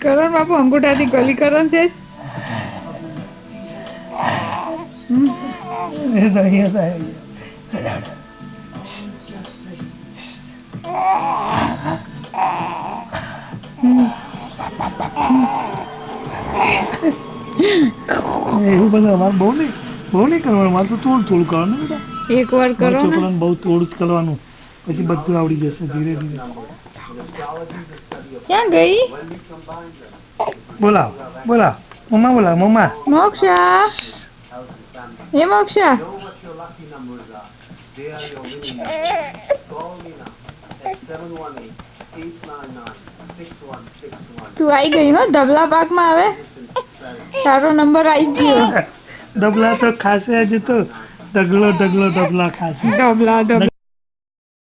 કરણ બાપુ અંગૂઠાથી ગલી કરણ છે એવું બધું અમારે બહુ નહીં કરવાનું, મારે તો થોડું કરવાનું બેટા. એક વાર કરો છોકરાને બહુ થોડું જ કરવાનું, પછી બધું આવડી જશે ધીરે ધીરે. ક્યાં ગઈ બોલાવ મમ્મા, બોલાવ મમ્મા. મોક્ષા, એ મોક્ષા તું આવી ગઈ હો ધબલા પાક માં. આવે તારો નંબર આવી ગયો. ડબલા તો ખાશે, હજી તો ઢગલો ધબલા ખાશે. ડબલા